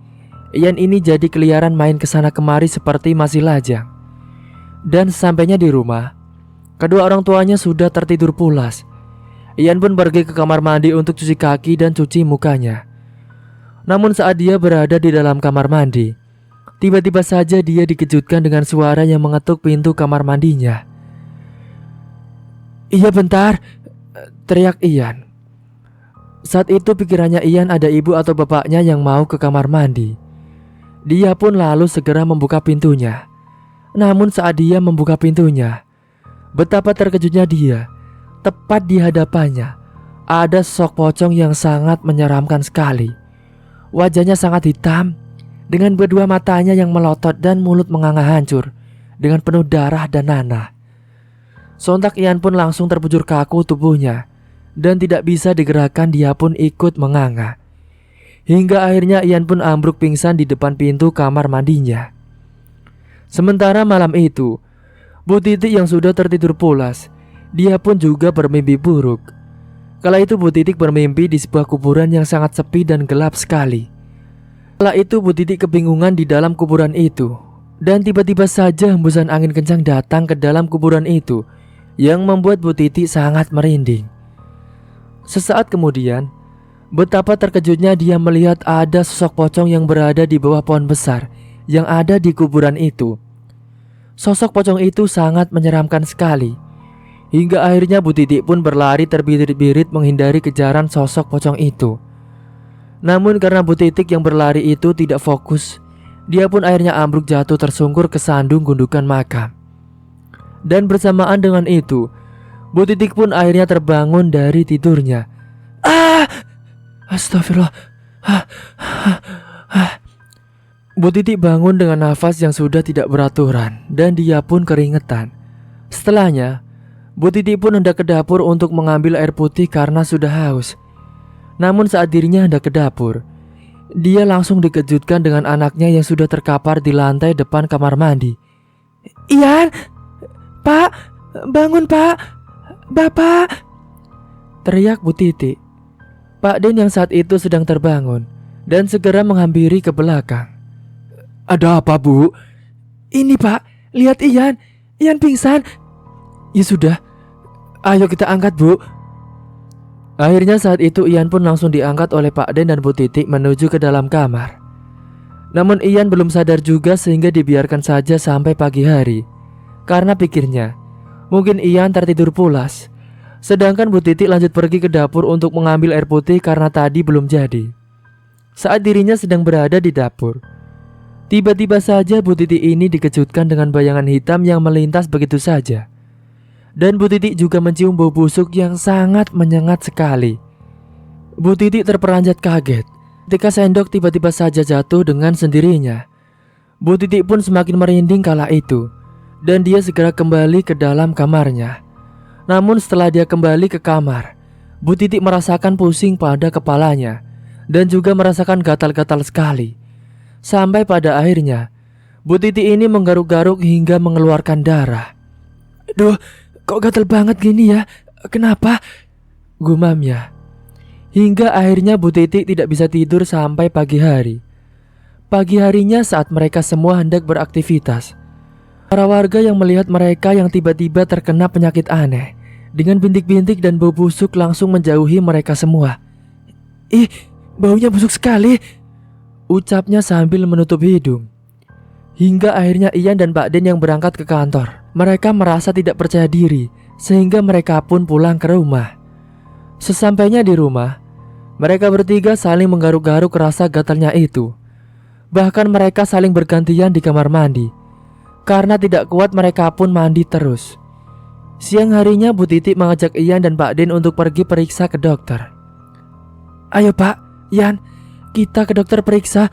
Ian ini jadi keliaran main kesana kemari seperti masih lajang. Dan sesampainya di rumah, kedua orang tuanya sudah tertidur pulas. Ian pun pergi ke kamar mandi untuk cuci kaki dan cuci mukanya. Namun saat dia berada di dalam kamar mandi, tiba-tiba saja dia dikejutkan dengan suara yang mengetuk pintu kamar mandinya. "Iya bentar," teriak Ian. Saat itu pikirannya Ian ada ibu atau bapaknya yang mau ke kamar mandi. Dia pun lalu segera membuka pintunya. Namun saat dia membuka pintunya, betapa terkejutnya dia. Tepat di hadapannya ada sosok pocong yang sangat menyeramkan sekali. Wajahnya sangat hitam, dengan kedua matanya yang melotot dan mulut menganga hancur dengan penuh darah dan nanah. Sontak Ian pun langsung terbujur kaku tubuhnya dan tidak bisa digerakkan, dia pun ikut menganga. Hingga akhirnya Ian pun ambruk pingsan di depan pintu kamar mandinya. Sementara malam itu, Bu Titik yang sudah tertidur pulas, dia pun juga bermimpi buruk. Kala itu Bu Titik bermimpi di sebuah kuburan yang sangat sepi dan gelap sekali. Kala itu Bu Titik kebingungan di dalam kuburan itu. Dan tiba-tiba saja hembusan angin kencang datang ke dalam kuburan itu yang membuat Bu Titik sangat merinding. Sesaat kemudian, betapa terkejutnya dia melihat ada sosok pocong yang berada di bawah pohon besar yang ada di kuburan itu. Sosok pocong itu sangat menyeramkan sekali. Hingga akhirnya Bu Titik pun berlari terbirit-birit menghindari kejaran sosok pocong itu. Namun karena Bu Titik yang berlari itu tidak fokus, dia pun akhirnya ambruk jatuh tersungkur ke sandung gundukan makam. Dan bersamaan dengan itu, Bu Titik pun akhirnya terbangun dari tidurnya Ah! Astagfirullah. Ah, ah, ah. Bu Titi bangun dengan nafas yang sudah tidak beraturan dan dia pun keringetan. Setelahnya, Bu Titi pun hendak ke dapur untuk mengambil air putih karena sudah haus. Namun saat dirinya hendak ke dapur, dia langsung dikejutkan dengan anaknya yang sudah terkapar di lantai depan kamar mandi. Ian, Pak, bangun Pak, Bapak, teriak Bu Titi. Pak Den yang saat itu sedang terbangun dan segera menghampiri ke belakang. Ada apa, Bu? Ini Pak, lihat Ian pingsan. Ya sudah, ayo kita angkat, Bu. Akhirnya saat itu Ian pun langsung diangkat oleh Pak Den dan Bu Titi menuju ke dalam kamar. Namun Ian belum sadar juga sehingga dibiarkan saja sampai pagi hari. Karena pikirnya, mungkin Ian tertidur pulas. Sedangkan Bu Titi lanjut pergi ke dapur untuk mengambil air putih karena tadi belum jadi. Saat dirinya sedang berada di dapur, tiba-tiba saja Bu Titi ini dikejutkan dengan bayangan hitam yang melintas begitu saja. Dan Bu Titi juga mencium bau busuk yang sangat menyengat sekali. Bu Titi terperanjat kaget ketika sendok tiba-tiba saja jatuh dengan sendirinya. Bu Titi pun semakin merinding kala itu, dan dia segera kembali ke dalam kamarnya. Namun setelah dia kembali ke kamar, Bu Titi merasakan pusing pada kepalanya dan juga merasakan gatal-gatal sekali. Sampai pada akhirnya, Bu Titi ini menggaruk-garuk hingga mengeluarkan darah. Duh, kok gatal banget gini ya? Kenapa? Gumamnya. Hingga akhirnya Bu Titi tidak bisa tidur sampai pagi hari. Pagi harinya saat mereka semua hendak beraktivitas, para warga yang melihat mereka yang tiba-tiba terkena penyakit aneh dengan bintik-bintik dan bau busuk langsung menjauhi mereka semua. Ih, baunya busuk sekali, ucapnya sambil menutup hidung. Hingga akhirnya Ian dan Pak Den yang berangkat ke kantor. Mereka merasa tidak percaya diri, sehingga mereka pun pulang ke rumah. Sesampainya di rumah, mereka bertiga saling menggaruk-garuk rasa gatalnya itu. Bahkan mereka saling bergantian di kamar mandi. Karena tidak kuat mereka pun mandi terus. Siang harinya Bu Titi mengajak Ian dan Pak Den untuk pergi periksa ke dokter. Ayo Pak, Ian, kita ke dokter periksa.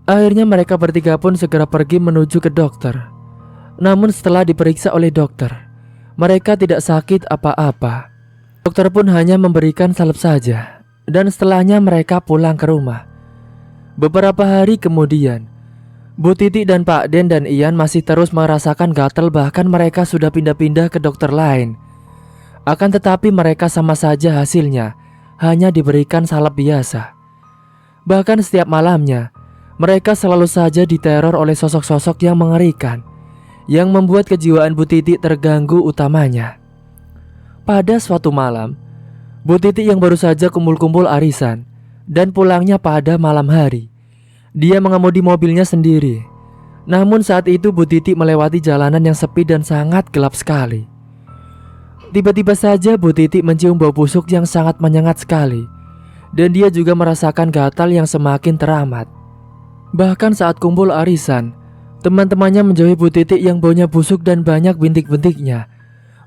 Akhirnya mereka bertiga pun segera pergi menuju ke dokter. Namun setelah diperiksa oleh dokter, mereka tidak sakit apa-apa. Dokter pun hanya memberikan salep saja. Dan setelahnya mereka pulang ke rumah. Beberapa hari kemudian, Bu Titi dan Pak Den dan Ian masih terus merasakan gatal, bahkan mereka sudah pindah-pindah ke dokter lain. Akan tetapi mereka sama saja hasilnya hanya diberikan salep biasa. Bahkan setiap malamnya, mereka selalu saja diteror oleh sosok-sosok yang mengerikan, yang membuat kejiwaan Bu Titi terganggu utamanya. Pada suatu malam, Bu Titi yang baru saja kumpul-kumpul arisan dan pulangnya pada malam hari, dia mengemudi mobilnya sendiri. Namun saat itu Bu Titi melewati jalanan yang sepi dan sangat gelap sekali. Tiba-tiba saja Bu Titi mencium bau busuk yang sangat menyengat sekali. Dan dia juga merasakan gatal yang semakin teramat. Bahkan saat kumpul arisan, teman-temannya menjauhi Bu Titi yang baunya busuk dan banyak bintik-bintiknya.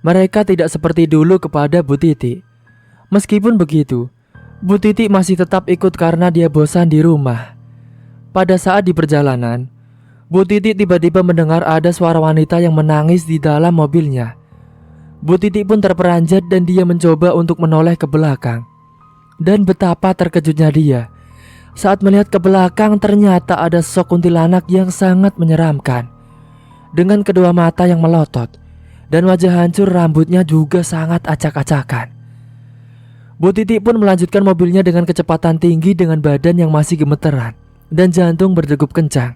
Mereka tidak seperti dulu kepada Bu Titi. Meskipun begitu, Bu Titi masih tetap ikut karena dia bosan di rumah. Pada saat di perjalanan, Bu Titi tiba-tiba mendengar ada suara wanita yang menangis di dalam mobilnya. Bu Titi pun terperanjat dan dia mencoba untuk menoleh ke belakang. Dan betapa terkejutnya dia saat melihat ke belakang, ternyata ada sosok kuntilanak yang sangat menyeramkan, dengan kedua mata yang melotot dan wajah hancur, rambutnya juga sangat acak-acakan. Bu Titi pun melanjutkan mobilnya dengan kecepatan tinggi dengan badan yang masih gemeteran dan jantung berdegup kencang.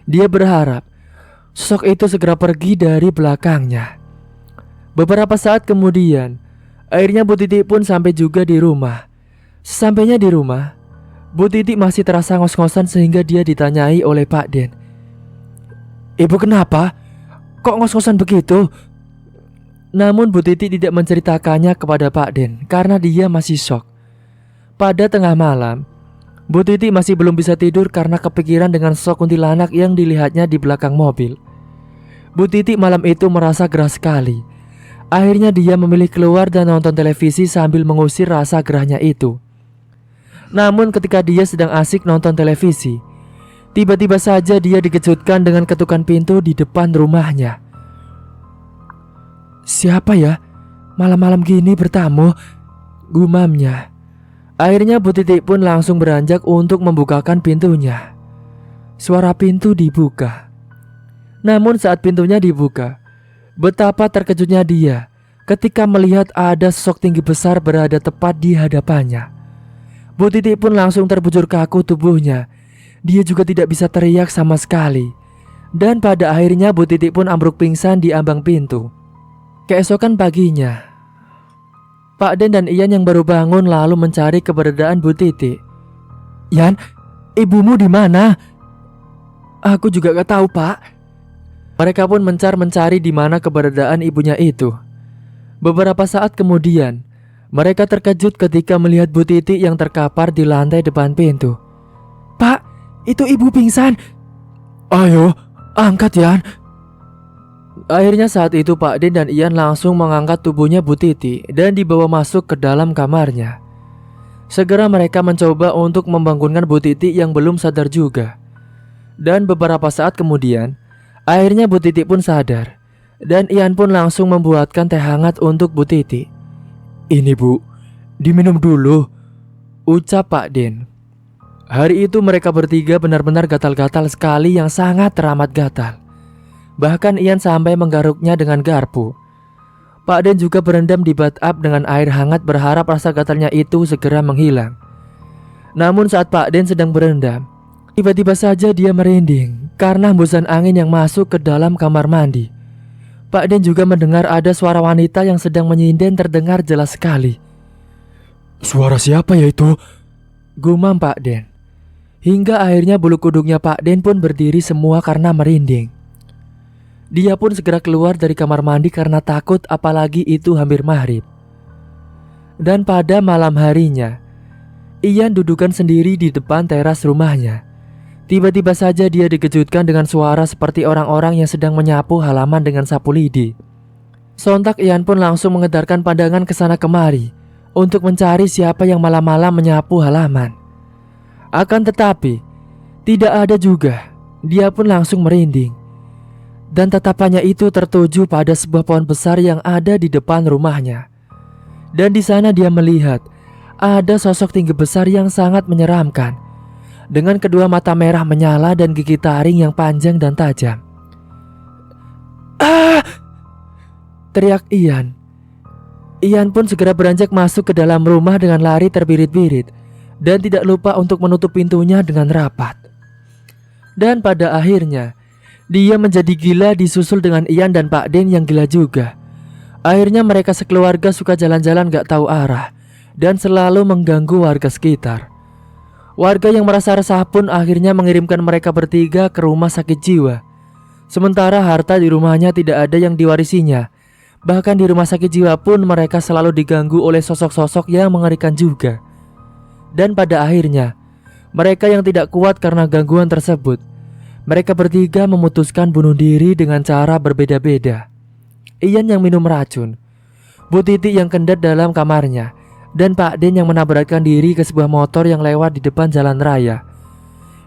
Dia berharap sosok itu segera pergi dari belakangnya. Beberapa saat kemudian, akhirnya Bu Titi pun sampai juga di rumah. Sesampainya di rumah, Bu Titi masih terasa ngos-ngosan sehingga dia ditanyai oleh Pak Den. Ibu kenapa? Kok ngos-ngosan begitu? Namun Bu Titi tidak menceritakannya kepada Pak Den karena dia masih shock. Pada tengah malam, Bu Titi masih belum bisa tidur karena kepikiran dengan sosok kuntilanak yang dilihatnya di belakang mobil. Bu Titi malam itu merasa gerah sekali. Akhirnya dia memilih keluar dan nonton televisi sambil mengusir rasa gerahnya itu. Namun ketika dia sedang asik nonton televisi, tiba-tiba saja dia dikejutkan dengan ketukan pintu di depan rumahnya. "Siapa ya? Malam-malam gini bertamu," gumamnya. Akhirnya Bu Titik pun langsung beranjak untuk membukakan pintunya. Suara pintu dibuka. Namun saat pintunya dibuka, betapa terkejutnya dia ketika melihat ada sosok tinggi besar berada tepat di hadapannya. Bu Titik pun langsung terbujur kaku tubuhnya. Dia juga tidak bisa teriak sama sekali. Dan pada akhirnya Bu Titik pun ambruk pingsan di ambang pintu. Keesokan paginya, Pak Den dan Ian yang baru bangun lalu mencari keberadaan Bu Titik. "Yan, ibumu di mana?" "Aku juga gak tahu, Pak." Mereka pun mencari di mana keberadaan ibunya itu. Beberapa saat kemudian, mereka terkejut ketika melihat Bu Titik yang terkapar di lantai depan pintu. "Pak, itu ibu pingsan." "Ayo, angkat Yan." Akhirnya saat itu Pak Den dan Ian langsung mengangkat tubuhnya Bu Titik dan dibawa masuk ke dalam kamarnya. Segera mereka mencoba untuk membangunkan Bu Titik yang belum sadar juga. Dan beberapa saat kemudian, akhirnya Bu Titik pun sadar. Dan Ian pun langsung membuatkan teh hangat untuk Bu Titik. "Ini Bu, diminum dulu," ucap Pak Den. Hari itu mereka bertiga benar-benar gatal-gatal sekali yang sangat teramat gatal. Bahkan Ian sampai menggaruknya dengan garpu. Pak Den juga berendam di bathtub dengan air hangat berharap rasa gatalnya itu segera menghilang. Namun saat Pak Den sedang berendam, tiba-tiba saja dia merinding karena hembusan angin yang masuk ke dalam kamar mandi. Pak Den juga mendengar ada suara wanita yang sedang menyinden terdengar jelas sekali. "Suara siapa ya itu?" gumam Pak Den. Hingga akhirnya bulu kuduknya Pak Den pun berdiri semua karena merinding. Dia pun segera keluar dari kamar mandi karena takut, apalagi itu hampir maghrib. Dan pada malam harinya, Ian dudukan sendiri di depan teras rumahnya. Tiba-tiba saja dia dikejutkan dengan suara seperti orang-orang yang sedang menyapu halaman dengan sapu lidi. Sontak Ian pun langsung mengedarkan pandangan ke sana kemari untuk mencari siapa yang malam-malam menyapu halaman. Akan tetapi, tidak ada juga. Dia pun langsung merinding. Dan tatapannya itu tertuju pada sebuah pohon besar yang ada di depan rumahnya. Dan di sana dia melihat ada sosok tinggi besar yang sangat menyeramkan, dengan kedua mata merah menyala dan gigi taring yang panjang dan tajam. "Ah!" teriak Ian. Ian pun segera beranjak masuk ke dalam rumah dengan lari terbirit-birit dan tidak lupa untuk menutup pintunya dengan rapat. Dan pada akhirnya dia menjadi gila disusul dengan Ian dan Pak Den yang gila juga. Akhirnya mereka sekeluarga suka jalan-jalan gak tahu arah dan selalu mengganggu warga sekitar. Warga yang merasa resah pun akhirnya mengirimkan mereka bertiga ke rumah sakit jiwa. Sementara harta di rumahnya tidak ada yang diwarisinya. Bahkan di rumah sakit jiwa pun mereka selalu diganggu oleh sosok-sosok yang mengerikan juga. Dan pada akhirnya, mereka yang tidak kuat karena gangguan tersebut, mereka bertiga memutuskan bunuh diri dengan cara berbeda-beda. Ian yang minum racun, Bu Titik yang kendap dalam kamarnya, dan Pak Den yang menabrakkan diri ke sebuah motor yang lewat di depan jalan raya.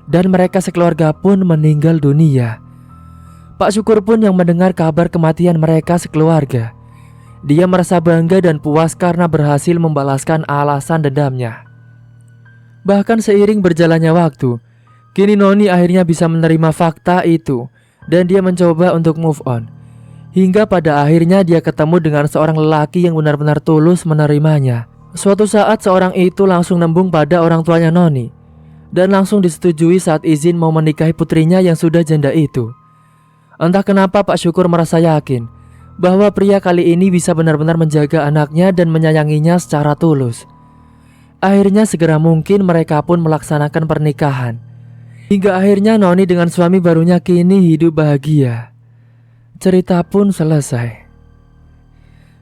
Dan mereka sekeluarga pun meninggal dunia. Pak Syukur pun yang mendengar kabar kematian mereka sekeluarga. Dia merasa bangga dan puas karena berhasil membalaskan alasan dendamnya. Bahkan seiring berjalannya waktu, kini Noni akhirnya bisa menerima fakta itu dan dia mencoba untuk move on. Hingga pada akhirnya dia ketemu dengan seorang lelaki yang benar-benar tulus menerimanya. Suatu saat seorang itu langsung nembung pada orang tuanya Noni dan langsung disetujui saat izin mau menikahi putrinya yang sudah janda itu. Entah kenapa Pak Syukur merasa yakin bahwa pria kali ini bisa benar-benar menjaga anaknya dan menyayanginya secara tulus. Akhirnya segera mungkin mereka pun melaksanakan pernikahan. Hingga akhirnya Noni dengan suami barunya kini hidup bahagia. Cerita pun selesai.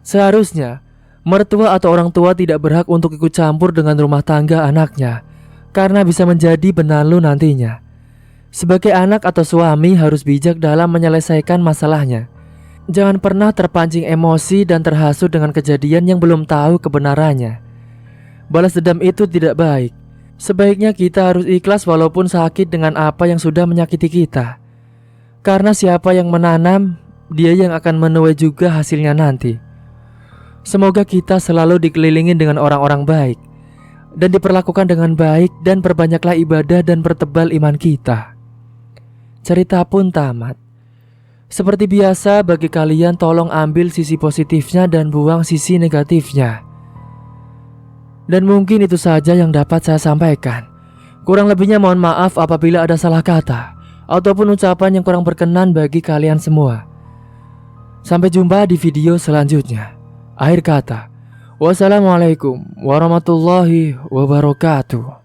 Seharusnya mertua atau orang tua tidak berhak untuk ikut campur dengan rumah tangga anaknya, karena bisa menjadi benalu nantinya. Sebagai anak atau suami harus bijak dalam menyelesaikan masalahnya. Jangan pernah terpancing emosi dan terhasut dengan kejadian yang belum tahu kebenarannya. Balas dendam itu tidak baik. Sebaiknya kita harus ikhlas walaupun sakit dengan apa yang sudah menyakiti kita. Karena siapa yang menanam, dia yang akan menuai juga hasilnya nanti. Semoga kita selalu dikelilingi dengan orang-orang baik dan diperlakukan dengan baik, dan perbanyaklah ibadah dan pertebal iman kita. Cerita pun tamat. Seperti biasa, bagi kalian tolong ambil sisi positifnya dan buang sisi negatifnya. Dan mungkin itu saja yang dapat saya sampaikan. Kurang lebihnya mohon maaf apabila ada salah kata ataupun ucapan yang kurang berkenan bagi kalian semua. Sampai jumpa di video selanjutnya. Akhir kata, wassalamualaikum warahmatullahi wabarakatuh.